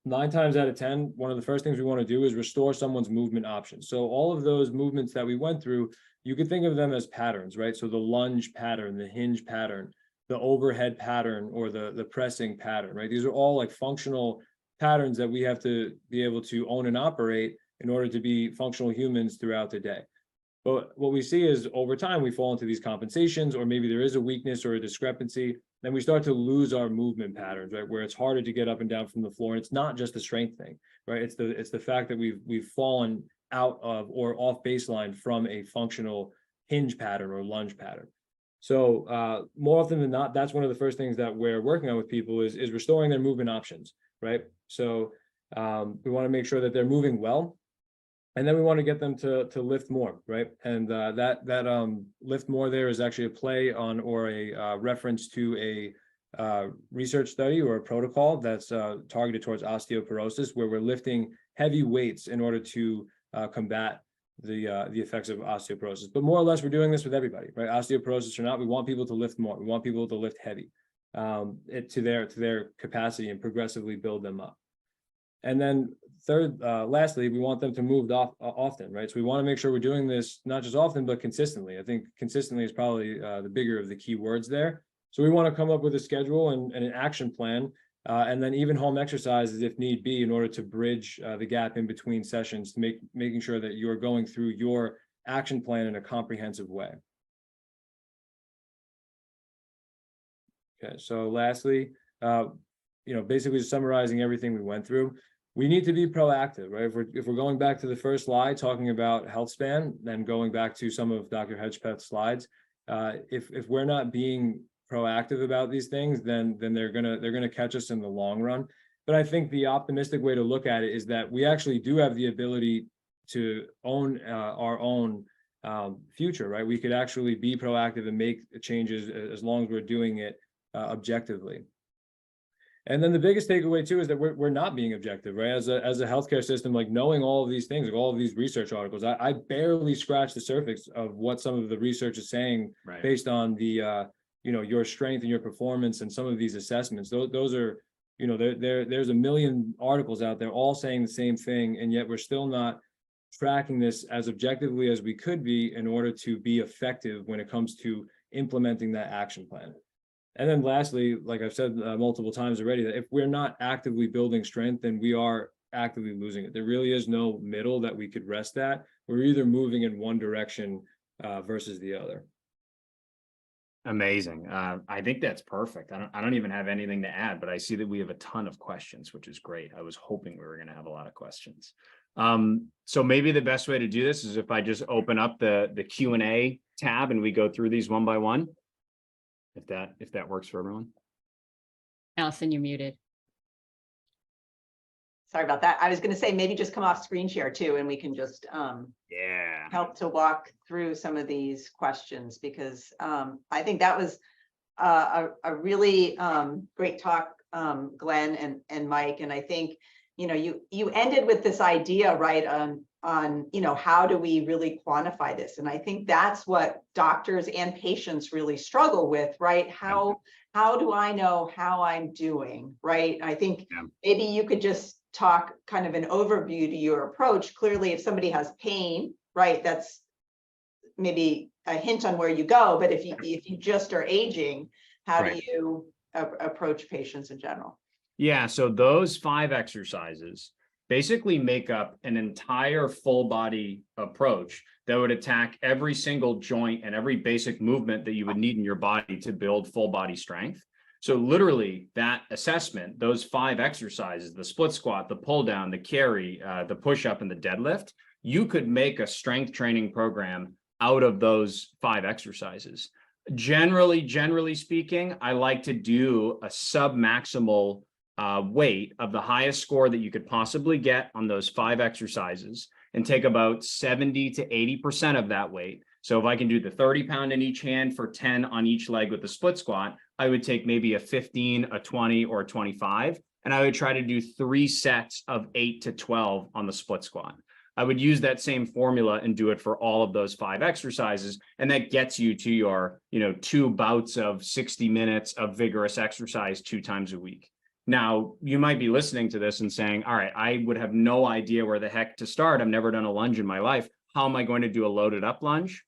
S3: 9 times out of 10, one of the first things we want to do is restore someone's movement options. So all of those movements that we went through, you could think of them as patterns, right? So the lunge pattern, the hinge pattern, the overhead pattern, or the pressing pattern, right? These are all like functional patterns that we have to be able to own and operate in order to be functional humans throughout the day. But what we see is over time, we fall into these compensations, or maybe there is a weakness or a discrepancy. Then we start to lose our movement patterns, right? Where it's harder to get up and down from the floor. And it's not just a strength thing, right? It's the fact that we've fallen out of or off baseline from a functional hinge pattern or lunge pattern. So more often than not, that's one of the first things that we're working on with people is restoring their movement options, right? So we want to make sure that they're moving well. And then we want to get them to lift more, right? And that lift more there is actually a play on or a reference to a research study or a protocol that's targeted towards osteoporosis, where we're lifting heavy weights in order to combat the effects of osteoporosis. But more or less, we're doing this with everybody, right? Osteoporosis or not, we want people to lift more. We want people to lift heavy to their capacity and progressively build them up. And then lastly, we want them to move often, right? So we want to make sure we're doing this not just often, but consistently. I think consistently is probably the bigger of the key words there. So we want to come up with a schedule and an action plan, and then even home exercises if need be, in order to bridge the gap in between sessions, to making sure that you're going through your action plan in a comprehensive way. Okay, so lastly, basically summarizing everything we went through, we need to be proactive, right? If we're going back to the first slide, talking about health span, then going back to some of Dr. Hedgepeth's slides, if we're not being proactive about these things, then they're gonna catch us in the long run. But I think the optimistic way to look at it is that we actually do have the ability to own our own future, right? We could actually be proactive and make changes as long as we're doing it objectively. And then the biggest takeaway too is that we're not being objective, right? As a healthcare system, like knowing all of these things, like all of these research articles, I barely scratched the surface of what some of the research is saying, right, based on the your strength and your performance and some of these assessments. Those are, there's a million articles out there all saying the same thing, and yet we're still not tracking this as objectively as we could be in order to be effective when it comes to implementing that action plan. And then lastly, like I've said multiple times already, that if we're not actively building strength, then we are actively losing it. There really is no middle that we could rest at. We're either moving in one direction versus the other.
S2: Amazing. I think that's perfect. I don't even have anything to add, but I see that we have a ton of questions, which is great. I was hoping we were going to have a lot of questions. So maybe the best way to do this is if I just open up the Q&A tab and we go through these one by one, if that works for everyone.
S4: Allison, you're muted.
S1: Sorry about that. I was going to say maybe just come off screen share too, and we can just
S2: Yeah.
S1: help to walk through some of these questions, because I think that was a really great talk, Glenn and Mike. And I think, you know, you ended with this idea, right, on, you know, how do we really quantify this? And I think that's what doctors and patients really struggle with, right? How do I know how I'm doing, right? I think maybe you could just talk kind of an overview to your approach. Clearly, if somebody has pain, right, that's maybe a hint on where you go. But if you just are aging, how do you approach patients in general?
S2: Yeah, so those 5 exercises basically make up an entire full body approach that would attack every single joint and every basic movement that you would need in your body to build full body strength. So literally that assessment, those 5 exercises, the split squat, the pull down, the carry, the push up, and the deadlift, you could make a strength training program out of those 5 exercises. Generally speaking, I like to do a sub-maximal weight of the highest score that you could possibly get on those 5 exercises and take about 70 to 80% of that weight. So if I can do the 30 pound in each hand for 10 on each leg with the split squat, I would take maybe a 15, a 20, or a 25, and I would try to do 3 sets of 8 to 12 on the split squat. I would use that same formula and do it for all of those 5 exercises. And that gets you to your, 2 bouts of 60 minutes of vigorous exercise 2 times a week. Now, you might be listening to this and saying, all right, I would have no idea where the heck to start. I've never done a lunge in my life. How am I going to do a loaded up lunge?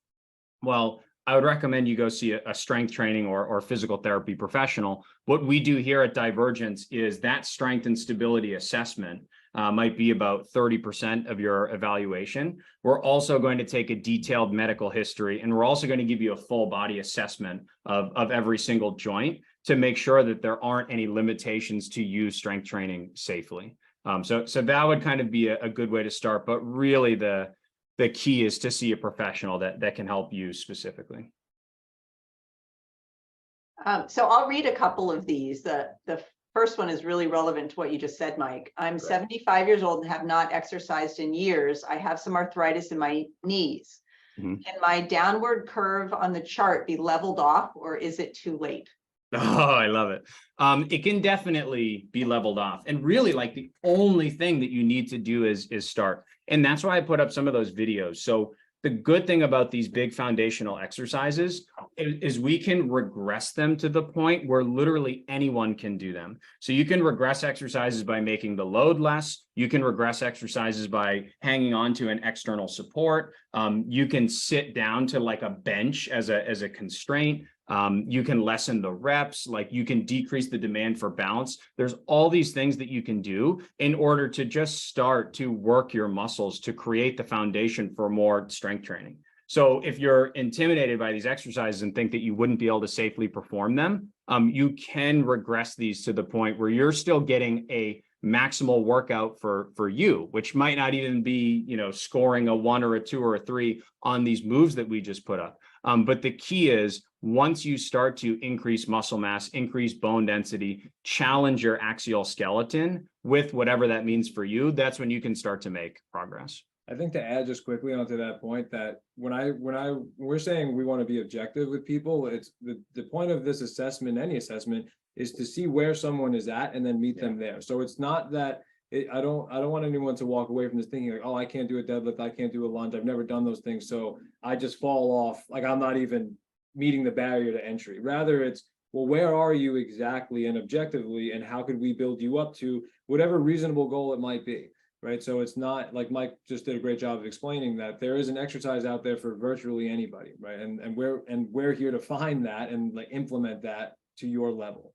S2: Well, I would recommend you go see a strength training or physical therapy professional. What we do here at Divergence is that strength and stability assessment might be about 30% of your evaluation. We're also going to take a detailed medical history, and we're also going to give you a full body assessment of every single joint to make sure that there aren't any limitations to use strength training safely. So that would kind of be a good way to start, but really the key is to see a professional that can help you specifically.
S1: So I'll read a couple of these. The first one is really relevant to what you just said, Mike. I'm 75 years old and have not exercised in years. I have some arthritis in my knees. Can my downward curve on the chart be leveled off, or is it too late?
S2: Oh, I love it. It can definitely be leveled off. And really, like, the only thing that you need to do is start. And that's why I put up some of those videos. So the good thing about these big foundational exercises is we can regress them to the point where literally anyone can do them. So you can regress exercises by making the load less. You can regress exercises by hanging on to an external support. You can sit down to like a bench as a constraint. You can lessen the reps, like you can decrease the demand for balance. There's all these things that you can do in order to just start to work your muscles to create the foundation for more strength training. So if you're intimidated by these exercises and think that you wouldn't be able to safely perform them, you can regress these to the point where you're still getting a maximal workout for you, which might not even be, scoring a 1 or a 2 or a 3 on these moves that we just put up. But the key is, once you start to increase muscle mass, increase bone density, challenge your axial skeleton with whatever that means for you, that's when you can start to make progress.
S3: I think to add just quickly onto that point, that when we're saying we want to be objective with people, it's the point of this assessment, any assessment, is to see where someone is at and then meet them there. So it's not that I don't want anyone to walk away from this thinking like, oh, I can't do a deadlift, I can't do a lunge, I've never done those things, so I just fall off, like I'm not even meeting the barrier to entry. Rather, it's, well, where are you exactly and objectively, and how could we build you up to whatever reasonable goal it might be, right? So it's not, like Mike just did a great job of explaining, that there is an exercise out there for virtually anybody, right? And we're here to find that and like implement that to your level.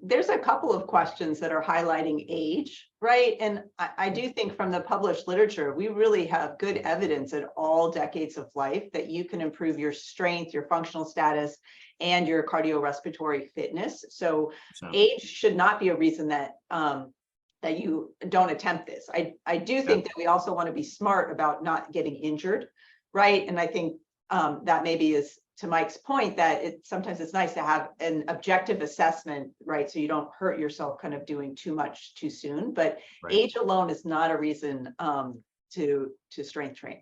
S1: There's a couple of questions that are highlighting age, right? And I do think from the published literature, we really have good evidence at all decades of life that you can improve your strength, your functional status, and your cardiorespiratory fitness. So age should not be a reason that that you don't attempt this. I do think that we also want to be smart about not getting injured, right? And I think that maybe is to Mike's point that sometimes it's nice to have an objective assessment, right? So you don't hurt yourself kind of doing too much too soon, but age alone is not a reason to strength train.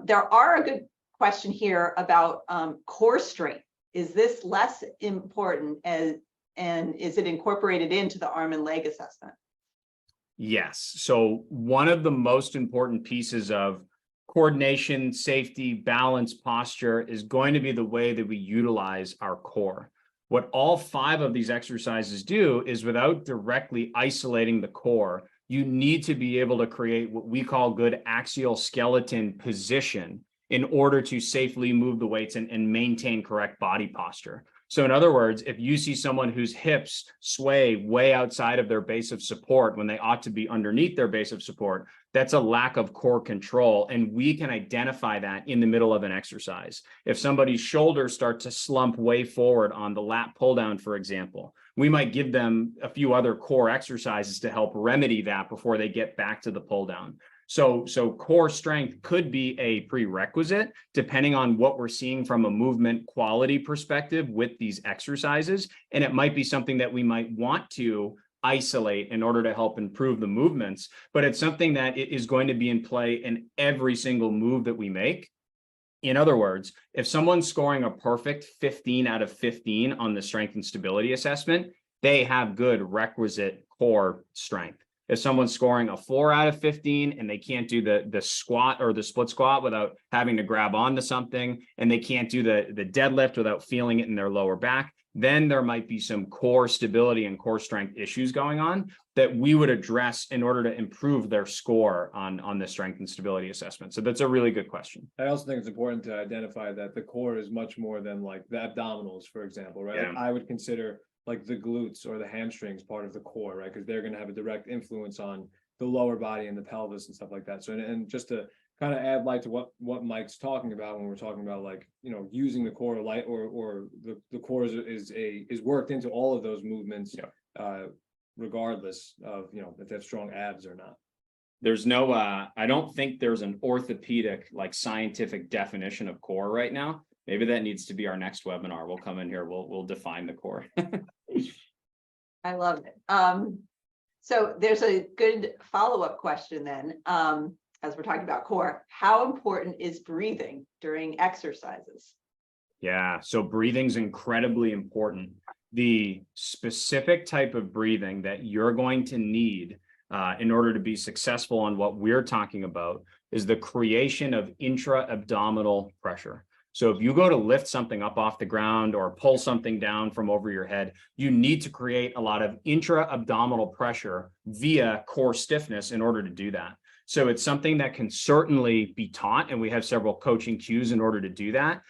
S1: There are a good question here about core strength. Is this less important and is it incorporated into the arm and leg assessment?
S2: Yes. So one of the most important pieces of coordination, safety, balance, posture is going to be the way that we utilize our core. What all 5 of these exercises do is, without directly isolating the core, you need to be able to create what we call good axial skeleton position in order to safely move the weights and maintain correct body posture. So in other words, if you see someone whose hips sway way outside of their base of support when they ought to be underneath their base of support, that's a lack of core control. And we can identify that in the middle of an exercise. If somebody's shoulders start to slump way forward on the lat pull down, for example, we might give them a few other core exercises to help remedy that before they get back to the pull down. So core strength could be a prerequisite depending on what we're seeing from a movement quality perspective with these exercises. And it might be something that we might want to isolate in order to help improve the movements, but it's something that is going to be in play in every single move that we make. In other words, if someone's scoring a perfect 15 out of 15 on the strength and stability assessment, they have good requisite core strength. If someone's scoring a 4 out of 15 and they can't do the squat or the split squat without having to grab onto something, and they can't do the deadlift without feeling it in their lower back, then there might be some core stability and core strength issues going on that we would address in order to improve their score on the strength and stability assessment. So that's a really good question.
S3: I also think it's important to identify that the core is much more than like the abdominals, for example, right?
S2: Yeah.
S3: I would consider like the glutes or the hamstrings part of the core, right? Because they're going to have a direct influence on the lower body and the pelvis and stuff like that. So, and just to kind of add light to what Mike's talking about when we're talking about, like, you know, using the core light or the core is worked into all of those movements, regardless of, you know, if they have strong abs or not.
S2: There's no, I don't think there's an orthopedic, like, scientific definition of core right now. Maybe that needs to be our next webinar. We'll come in here, we'll define the core.
S1: I love it. So there's a good follow-up question then, as we're talking about core. How important is breathing during exercises?
S2: Yeah, so breathing's incredibly important. The specific type of breathing that you're going to need in order to be successful on what we're talking about is the creation of intra-abdominal pressure. So if you go to lift something up off the ground or pull something down from over your head, you need to create a lot of intra-abdominal pressure via core stiffness in order to do that. So it's something that can certainly be taught, and we have several coaching cues in order to do that.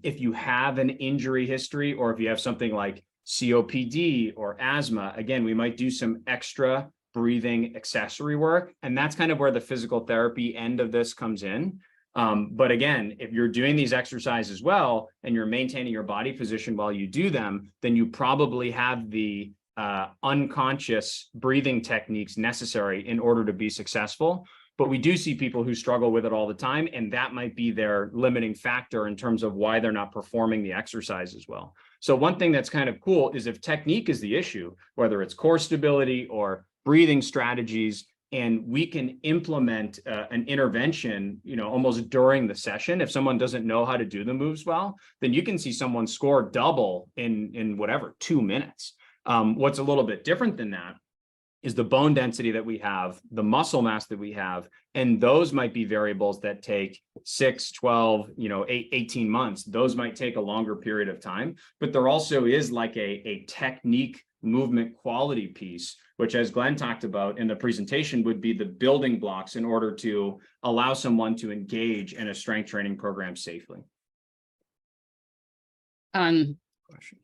S2: If you have an injury history, or if you have something like COPD or asthma, again, we might do some extra breathing accessory work. And that's kind of where the physical therapy end of this comes in. But again, if you're doing these exercises well, and you're maintaining your body position while you do them, then you probably have the unconscious breathing techniques necessary in order to be successful. But we do see people who struggle with it all the time, and that might be their limiting factor in terms of why they're not performing the exercise as well. So one thing that's kind of cool is if technique is the issue, whether it's core stability or breathing strategies, and we can implement an intervention, you know, almost during the session. If someone doesn't know how to do the moves well, then you can see someone score double in whatever, 2 minutes. What's a little bit different than that is the bone density that we have, the muscle mass that we have, and those might be variables that take 6, 12, 18 months. Those might take a longer period of time, but there also is like a technique movement quality piece, which, as Glenn talked about in the presentation, would be the building blocks in order to allow someone to engage in a strength training program safely.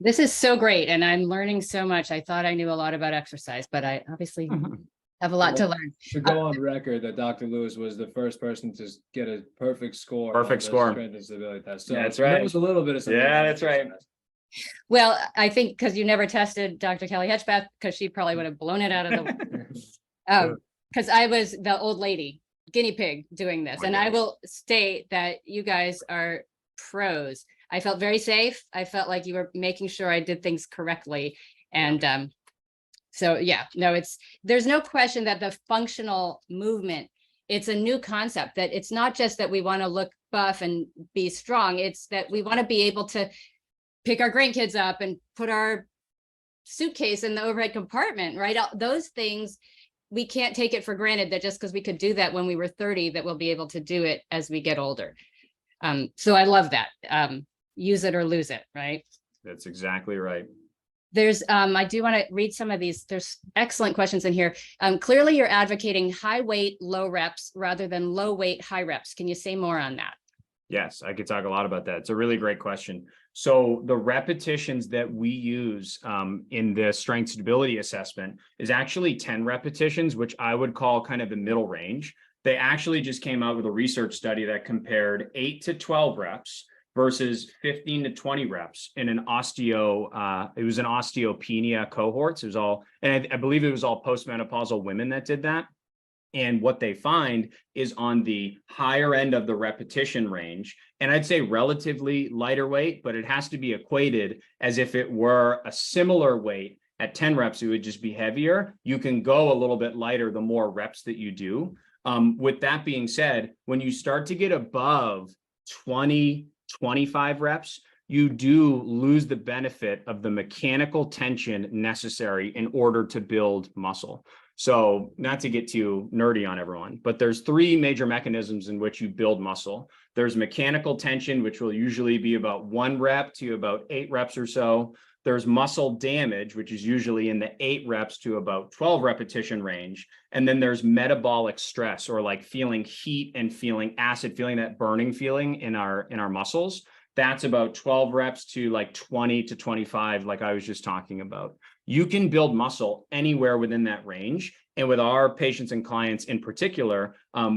S4: This is so great, and I'm learning so much. I thought I knew a lot about exercise, but I obviously have a lot to learn.
S3: To go on record that Dr. Lewis was the first person to get a perfect score.
S2: Perfect score.
S3: Strength and stability test. So
S2: That's right.
S3: That was a little bit of something.
S2: Yeah, that's right.
S4: Well, I think because you never tested Dr. Kelly Hedgepath, because she probably would have blown it out of the Because I was the old lady, guinea pig doing this.
S2: Oh,
S4: And I
S2: yes.
S4: will state that you guys are pros. I felt very safe. I felt like you were making sure I did things correctly. And so, yeah, no, there's no question that the functional movement, it's a new concept, that it's not just that we want to look buff and be strong. It's that we want to be able to pick our grandkids up and put our suitcase in the overhead compartment, right? Those things, we can't take it for granted that just because we could do that when we were 30, that we'll be able to do it as we get older. So I love that. Use it or lose it, right?
S2: That's exactly right.
S4: There's, I do want to read some of these. There's excellent questions in here. Clearly you're advocating high weight, low reps rather than low weight, high reps. Can you say more on that?
S2: Yes, I could talk a lot about that. It's a really great question. So the repetitions that we use in the strength stability assessment is actually 10 repetitions, which I would call kind of the middle range. They actually just came out with a research study that compared 8 to 12 reps versus 15 to 20 reps in an it was an osteopenia cohort. So it was all, and I believe it was all postmenopausal women that did that. And what they find is on the higher end of the repetition range, and I'd say relatively lighter weight, but it has to be equated as if it were a similar weight at 10 reps, it would just be heavier. You can go a little bit lighter the more reps that you do. With that being said, when you start to get above 20, 25 reps, you do lose the benefit of the mechanical tension necessary in order to build muscle. So not to get too nerdy on everyone, but there's 3 major mechanisms in which you build muscle. There's mechanical tension, which will usually be about 1 rep to about 8 reps or so. There's muscle damage, which is usually in the 8 reps to about 12 repetition range. And then there's metabolic stress, or like feeling heat and feeling acid, feeling that burning feeling in our muscles. That's about 12 reps to like 20 to 25, like I was just talking about. You can build muscle anywhere within that range. And with our patients and clients in particular,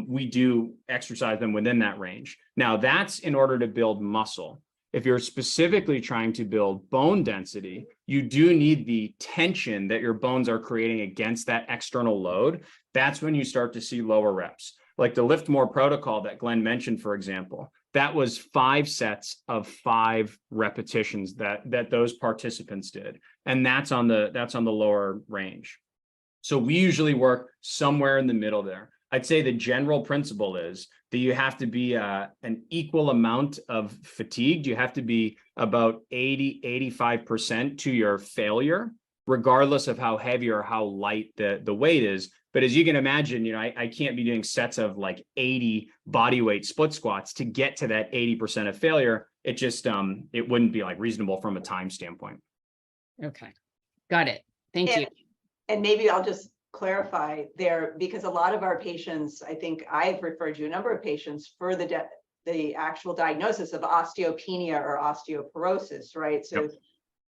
S2: we do exercise them within that range. Now, that's in order to build muscle. If you're specifically trying to build bone density, you do need the tension that your bones are creating against that external load. That's when you start to see lower reps. Like the Lift More protocol that Glenn mentioned, for example, that was 5 sets of 5 repetitions that those participants did. And that's on the lower range. So we usually work somewhere in the middle there. I'd say the general principle is that you have to be an equal amount of fatigued. You have to be about 80, 85% to your failure, regardless of how heavy or how light the weight is. But as you can imagine, I can't be doing sets of like 80 body weight split squats to get to that 80% of failure. It just, it wouldn't be like reasonable from a time standpoint.
S4: Okay, got it. Thank you.
S1: And maybe I'll just clarify there, because a lot of our patients, I think I've referred you a number of patients for the actual diagnosis of osteopenia or osteoporosis, right? So,
S2: Yep.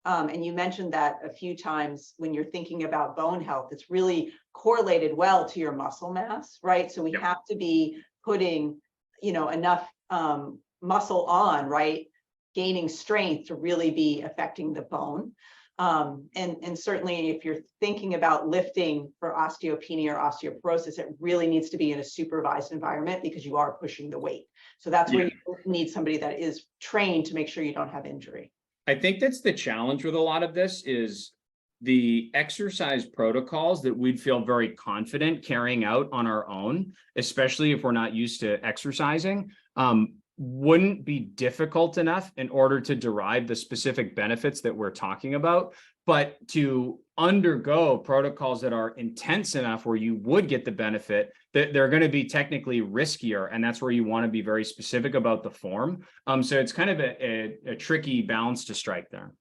S1: And you mentioned that a few times when you're thinking about bone health, it's really correlated well to your muscle mass, right? So we
S2: Yep.
S1: have to be putting, enough muscle on, right? Gaining strength to really be affecting the bone. And certainly if you're thinking about lifting for osteopenia or osteoporosis, it really needs to be in a supervised environment because you are pushing the weight. So that's where you need somebody that is trained to make sure you don't have injury.
S2: I think that's the challenge with a lot of this is the exercise protocols that we'd feel very confident carrying out on our own, especially if we're not used to exercising, wouldn't be difficult enough in order to derive the specific benefits that we're talking about. But to undergo protocols that are intense enough where you would get the benefit, that they're going to be technically riskier. And that's where you want to be very specific about the form. So it's kind of a tricky balance to strike there.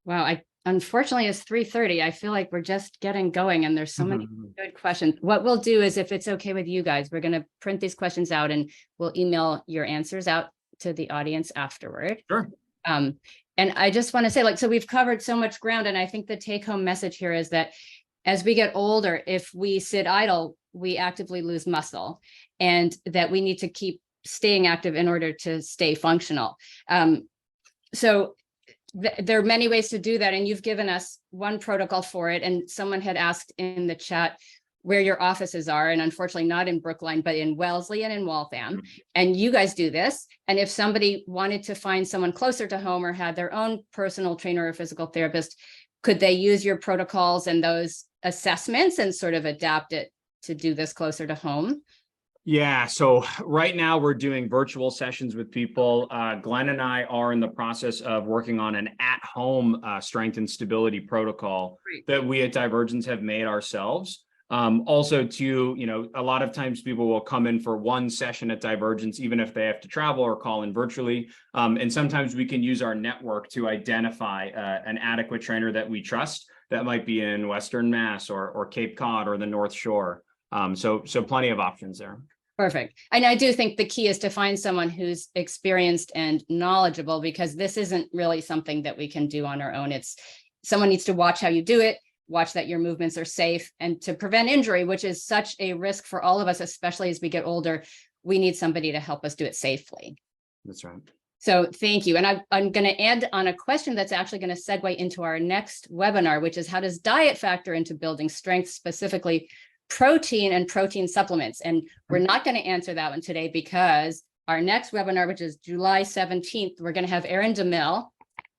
S4: Wow, unfortunately it's 3:30. I feel like we're just getting going and there's so many good questions. What we'll do is, if it's okay with you guys, we're going to print these questions out and we'll email your answers out to the audience afterward.
S2: Sure.
S4: And I just want to say, so we've covered so much ground, and I think the take-home message here is that as we get older, if we sit idle, we actively lose muscle, and that we need to keep staying active in order to stay functional. So there are many ways to do that, and you've given us one protocol for it. And someone had asked in the chat where your offices are, and unfortunately not in Brookline, but in Wellesley and in Waltham. And you guys do this. And if somebody wanted to find someone closer to home or had their own personal trainer or physical therapist, could they use your protocols and those assessments and sort of adapt it to do this closer to home?
S2: Yeah, so right now we're doing virtual sessions with people. Glenn and I are in the process of working on an at-home strength and stability protocol that we at Divergence have made ourselves. Also to, a lot of times people will come in for one session at Divergence, even if they have to travel or call in virtually. And sometimes we can use our network to identify an adequate trainer that we trust that might be in Western Mass or Cape Cod or the North Shore. So plenty of options there.
S4: Perfect. And I do think the key is to find someone who's experienced and knowledgeable, because this isn't really something that we can do on our own. It's someone needs to watch how you do it, watch that your movements are safe, and to prevent injury, which is such a risk for all of us, especially as we get older, we need somebody to help us do it safely.
S2: That's right.
S4: So thank you. And I'm going to end on a question that's actually going to segue into our next webinar, which is how does diet factor into building strength, specifically protein and protein supplements? And we're not going to answer that one today, because our next webinar, which is July 17th, we're going to have Erin DeMille,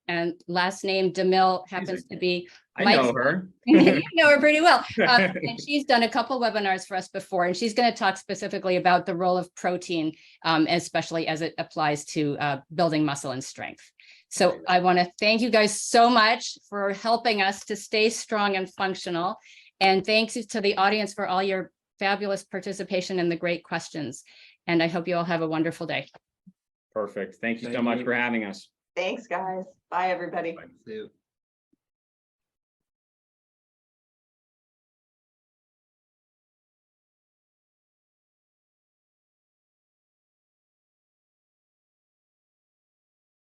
S4: and last name DeMille happens to be
S2: I know her.
S4: You know her pretty well. And she's done a couple webinars for us before, and she's going to talk specifically about the role of protein, especially as it applies to building muscle and strength. So I want to thank you guys so much for helping us to stay strong and functional. And thanks to the audience for all your fabulous participation and the great questions. And I hope you all have a wonderful day.
S2: Perfect. Thank you so
S3: Thank
S2: much
S3: you.
S2: for having us.
S1: Thanks, guys. Bye, everybody.
S3: Thank you.